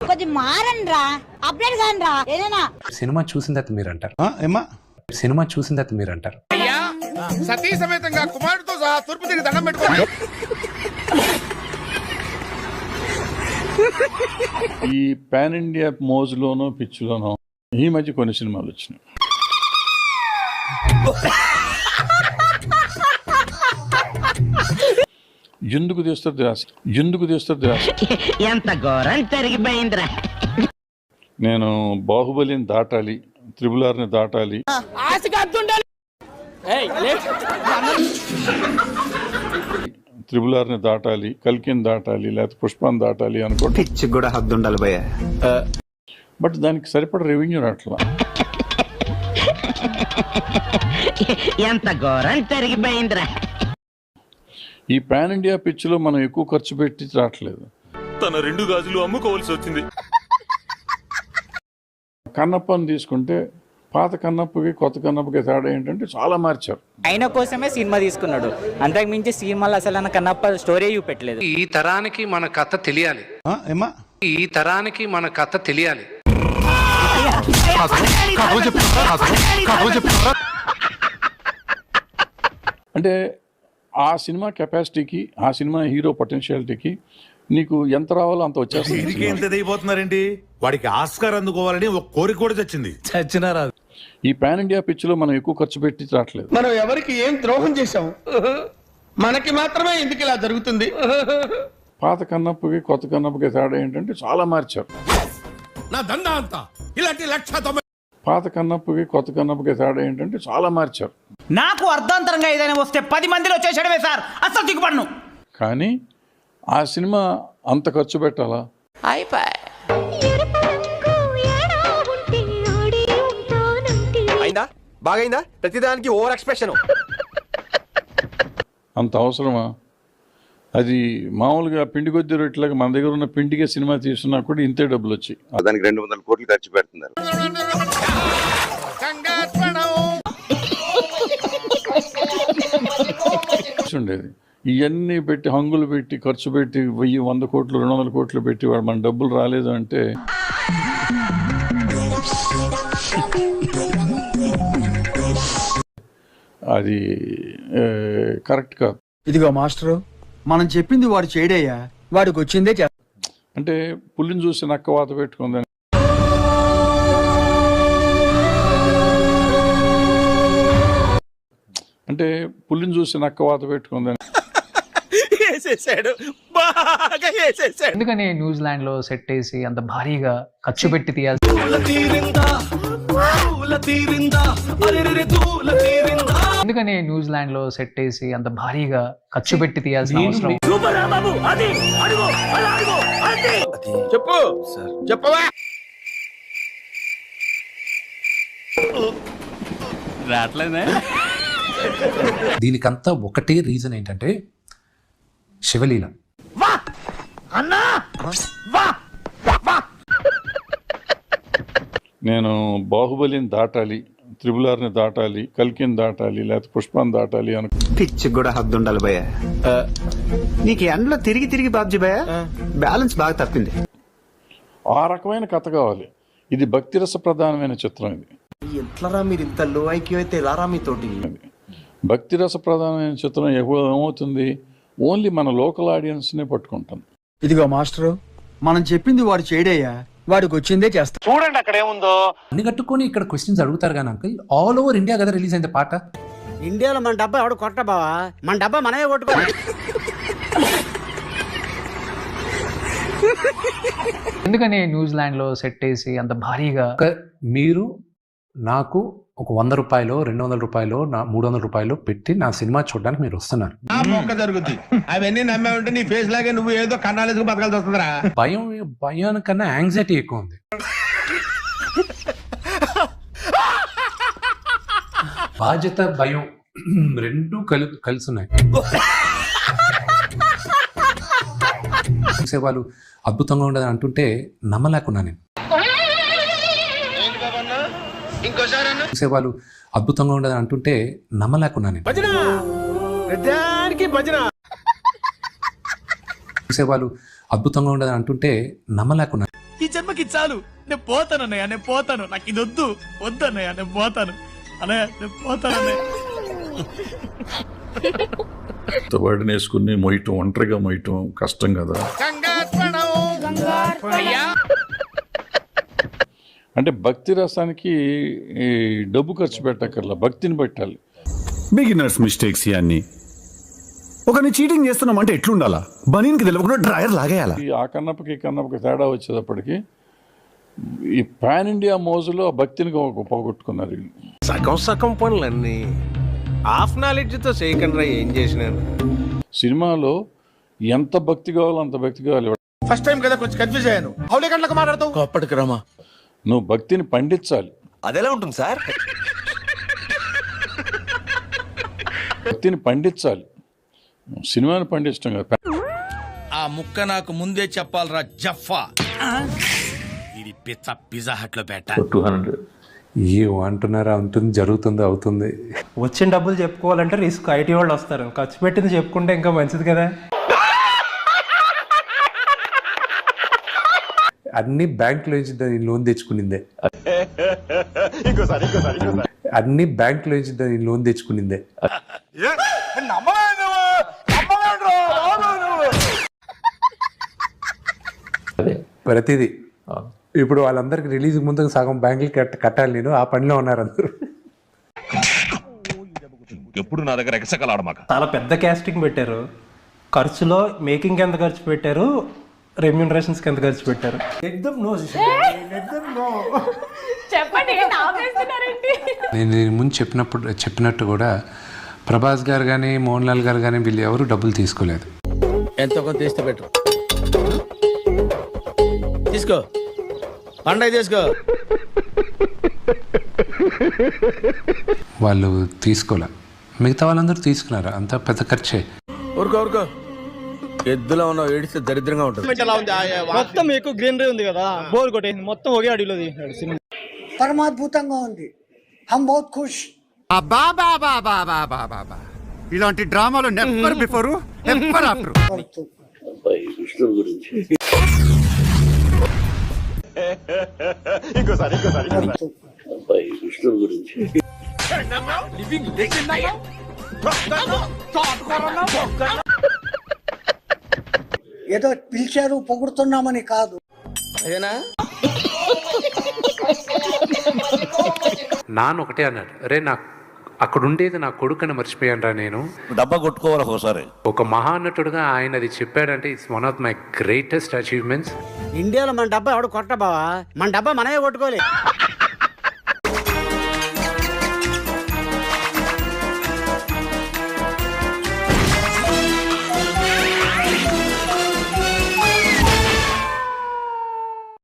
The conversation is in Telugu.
కొంచెం మారండ్రా, అప్డేట్ కానరా ఏదైనా. సినిమా చూసిన తర్వాత మీరు అంటారు, సినిమా చూసిన తర్వాత మీరు అంటారు, అయ్యా సతీ సమేతంగా కుమారుడితో సహా తూర్పు తిరిగి దండం పెట్టుకోండి. ఈ పాన్ ఇండియా మోజులోనో పిచ్చిలోనో ఈ మధ్య కొన్ని సినిమాలు వచ్చినాయి. ఎందుకు తీస్తారు ద్రాస ఎంత ఘోరం జరిగిపోయిందిరా. నేను బాహుబలిని దాటాలి, త్రిబుల్-ఆర్ని దాటాలి, త్రిబుల్-ఆర్ని దాటాలి, కల్కిని దాటాలి, లేకపోతే పుష్పాన్ని దాటాలి అనుకోండి. పిచ్చి కూడా హద్దు ఉండాలి భయ్య. బట్ దానికి సరిపడ రెవెన్యూ రావట్లా. ఎంత ఘోరం జరిగిపోయిందిరా. ఈ పాన్ ఇండియా పిచ్చిలో మనం ఎక్కువ ఖర్చు పెట్టి రావట్లేదు. తన 2 గాజులు అమ్ముకోవాల్సి వచ్చింది. కన్నప్పని తీసుకుంటే పాత కన్నప్పకి కొత్త కన్నప్పకి తేడా ఏంటంటే చాలా మార్చారు. ఆయన కోసమే సినిమా తీసుకున్నాడు, అంతకు మించి సినిమాలో అసలు కన్నప్ప స్టోరీ చూపెట్టలేదు. ఈ తరానికి మన కథ తెలియాలి, ఈ తరానికి మన కథ తెలియాలి. అంటే ఆ సినిమా కెపాసిటీకి, ఆ సినిమా హీరో పొటెన్షియాలిటీకి నీకు ఎంత రావాలో అంత వచ్చేస్తుంది. వాడికి ఆస్కార్ అందుకోవాలని ఒక కోరిక కూడా చచ్చింది. ఈ పాన్ ఇండియా పిచ్చిలో మనం ఎక్కువ ఖర్చు పెట్టి రావట్లేదు. మనం ఎవరికి ఏం ద్రోహం చేశాం, మనకి మాత్రమే ఎందుకు ఇలా జరుగుతుంది. పాత కన్నప్పకి కొత్త కన్నప్పకి తేడా ఏంటంటే చాలా మార్చారు. నా దందా అంతా ఇలాంటి 1,90,000. పాత కన్నప్పకి కొత్త కన్నప్పకి తేడా ఏంటంటే చాలా మార్చారు. నాకు అర్ధాంతరంగా ఏదైనా వస్తే 10 మందిలో చేసేయడమే సార్, అసలు దిగుపడను. కానీ ఆ సినిమా అంత ఖర్చు పెట్టాలా? బాగైందా? ప్రతిదానికి ఓవర్ ఎక్స్ప్రెషన్. అంత అవసరమా? అది మామూలుగా పిండి కొద్ది రొట్టెలాగా మన దగ్గర ఉన్న పిండిగా సినిమా తీసుకున్నా కూడా ఇంతే డబ్బులు వచ్చి దానికి 200 కోట్లు ఖర్చు పెడుతున్నారు. ఉండేది ఇవన్నీ పెట్టి హంగులు పెట్టి ఖర్చు పెట్టి 100 కోట్లు 200 కోట్లు పెట్టి వాడు మన డబ్బులు రాలేదు అంటే అది కరెక్ట్ కాదు. ఇదిగో మాస్టరు, మనం చెప్పింది వాడు చేయడయ్యా, వాడికి వచ్చిందే చేస్తా. అంటే పుల్లిని చూసి నక్క వాత పెట్టుకుందని ఎందుకని న్యూజిలాండ్ లో సెట్ వేసి అంత భారీగా ఖర్చు పెట్టి తీయాల్సి, ఎందుకని న్యూజిలాండ్ లో సెట్ వేసి అంత భారీగా ఖర్చు పెట్టి తీయాల్సిన అవసరం? చెప్పు చెప్పవా. దీనికంతా ఒకటే రీజన్ ఏంటంటే శివలీల. నేను బాహుబలిని దాటాలి, త్రిబుల్-ఆర్ని దాటాలి, కల్కిని దాటాలి, లేకపోతే పుష్పాన్ని దాటాలి అనుకో. పిచ్చి కూడా హద్దు ఉండాలి భయ్య. నీకు ఎండలో తిరిగి తిరిగి బాబ్జీ భయ్య, బ్యాలెన్స్ బాగా తప్పింది. ఆ రకమైన కథ కావాలి. ఇది భక్తి రస ప్రధానమైన చిత్రం. ఇది ఎట్లరా మీరు ఇంత లో ఐక్యూ అయితే రారా మీతోటి. భక్తి రస ప్రధానమైన చిత్రం ఏమవుతుంది, ఓన్లీ మన లోకల్ ఆడియన్స్నే పట్టుకుంటాం. ఇదిగో మాస్టరు, మనం చెప్పింది వాడు చేయడయ్యా, వాడికి వచ్చిందే చేస్తా. చూడండి అక్కడ ఏముందో. అన్ని కట్టుకొని ఇక్కడ క్వశ్చన్స్ అడుగుతారు కానీ అంకుల్, ఆల్ ఓవర్ ఇండియా కదా రిలీజ్ అయింది పాట. ఇండియాలో మన డబ్బా ఎవడు కొట్ట బావా, మన డబ్బా మనమే కొట్టుకోవాలి. ఎందుకని న్యూజిలాండ్ లో సెట్ వేసి అంత భారీగా? మీరు నాకు ఒక 100 రూపాయలు 200 రూపాయలు 300 రూపాయలు పెట్టి నా సినిమా చూడడానికి మీరు వస్తున్నారు. జరుగుద్ది అవన్నీ నమ్మే ఉంటే నీ ఫేస్ లాగే నువ్వు ఏదో కన్నాలేసుకు బతకాల్సి వస్తుందిరా. భయానికన్నా యాంగ్జైటీ ఎక్కువ ఉంది. బాధ్యత భయం రెండు కలిసి ఉన్నాయి. వాళ్ళు అద్భుతంగా ఉండదని అంటుంటే నమ్మలేకున్నా నేను. వాళ్ళు అద్భుతంగా ఉండదని అంటుంటే నమ్మలేకున్నా నేను. వాళ్ళు అద్భుతంగా ఉండదని అంటుంటే నమ్మలేకున్నా. ఈ జన్మకి చాలు, నేను పోతాను అన్నయ్య, నేను పోతాను, నాకు ఇది వద్దు అన్నయ్య, నేను పోతాను అన్నయ్య, నేను పోతాను అన్నయ్య. వాడిని వేసుకుని మొయ్యటం, ఒంటరిగా మొయ్యటం కష్టం కదా. అంటే భక్తి రసానికి ఈ డబ్బు ఖర్చు పెట్టక్కర్లా, భక్తిని పెట్టాలి. బిగినర్స్ మిస్టేక్స్ ఇవన్నీ. ఒకరిని చీటింగ్ చేస్తున్నాం అంటే ఎట్లుండాలా? బనీన్కి తెలియకుండా డ్రైయర్ లాగేయాలా? ఈ ఆ కన్నప్పకి ఈ కన్నప్పకి తేడా వచ్చేటప్పటికి ఈ పాన్ ఇండియా మోజులో ఆ భక్తిని పోగొట్టుకున్నారు వీళ్ళు. సగం సగం పనులన్నీ హాఫ్ నాలెడ్జ్ తో చేయకుండా ఏం చేసినాను. సినిమాలో ఎంత భక్తి కావాలో అంత భక్తి కావాలి. ఫస్ట్ టైం కదా కొంచెం కన్ఫ్యూజ్ అయ్యాను. హౌలే గంటలకు మాట్లాడతావు అప్పటికి రామా. నువ్వు భక్తిని పండించాలి. అదెలా ఉంటుంది సార్? భక్తిని పండించాలి, సినిమాని పండించడం కదా. ఆ ముక్క నాకు ముందే చెప్పాలరా జఫా. ఇది పిజ్జా హట్ లో పెట్ట 200 అంటున్నారా? ఉంటుంది, జరుగుతుంది, అవుతుంది. వచ్చిన డబ్బులు చెప్పుకోవాలంటే రిస్క్. ఐటీ వాళ్ళు వస్తారు, ఖర్చు పెట్టింది చెప్పుకుంటే ఇంకా మంచిది కదా. అన్ని బ్యాంకులో నుంచి దాన్ని లోన్ తెచ్చుకునిందే. అన్ని బ్యాంకులో నుంచి దాన్ని లోన్ తెచ్చుకునిందే. ప్రతిదీ. ఇప్పుడు వాళ్ళందరికి రిలీజ్ ముందు సగం బ్యాంకులు కట్టాలి. నేను ఆ పనిలో ఉన్నారు అందరూ. ఎప్పుడు నా దగ్గర ఎగసకలాడమాక. చాలా పెద్ద కాస్టింగ్ పెట్టారు. ఖర్చులో మేకింగ్ ఎంత ఖర్చు పెట్టారు, రెమ్యూనరేషన్స్ ఎంత ఖర్చు పెట్టారు? నేను దీని ముందు చెప్పినట్టు కూడా ప్రభాస్ గారు కానీ మోహన్ లాల్ గారు కానీ వీళ్ళు ఎవరు డబ్బులు తీసుకోలేదు. ఎంతో కొంత తీస్తే పెట్టు. తీసుకో పండగ తీసుకో. వాళ్ళు తీసుకోలే, మిగతా వాళ్ళందరూ తీసుకున్నారు. అంత పెద్ద ఖర్చే. ఊరుకో ఎద్దులో ఉన్నావు, ఏడిస్తే దరిద్రంగా ఉంటుంది. మొత్తం మీకు గ్రీనరీ ఉంది కదా, బోర్ కొట్టేసింది. మొత్తం ఒకే అడిలో తీసినాడు సినిమా. పరమాద్భుతంగా ఉంది. హమ్ బహుత్ ఖుష్. ఇలాంటి డ్రామాలు నెవర్ బిఫోర్ ఎవర్ ఆఫ్టర్. ఏదో పిలిచారు పొగుడుతున్నామని కాదు. నాన్న ఒకటే అన్నాడు, అరే నాకు అక్కడ ఉండేది నా కొడుకుని మర్చిపోయాను రా నేను. డబ్బా కొట్టుకోవాలి ఒకసారి. ఒక మహానటుడుగా ఆయన అది చెప్పాడంటే it's one of my greatest achievements. ఇండియాలో మన డబ్బా ఎవడు కొట్ట బావా, మన డబ్బా మనమే కొట్టుకోలే.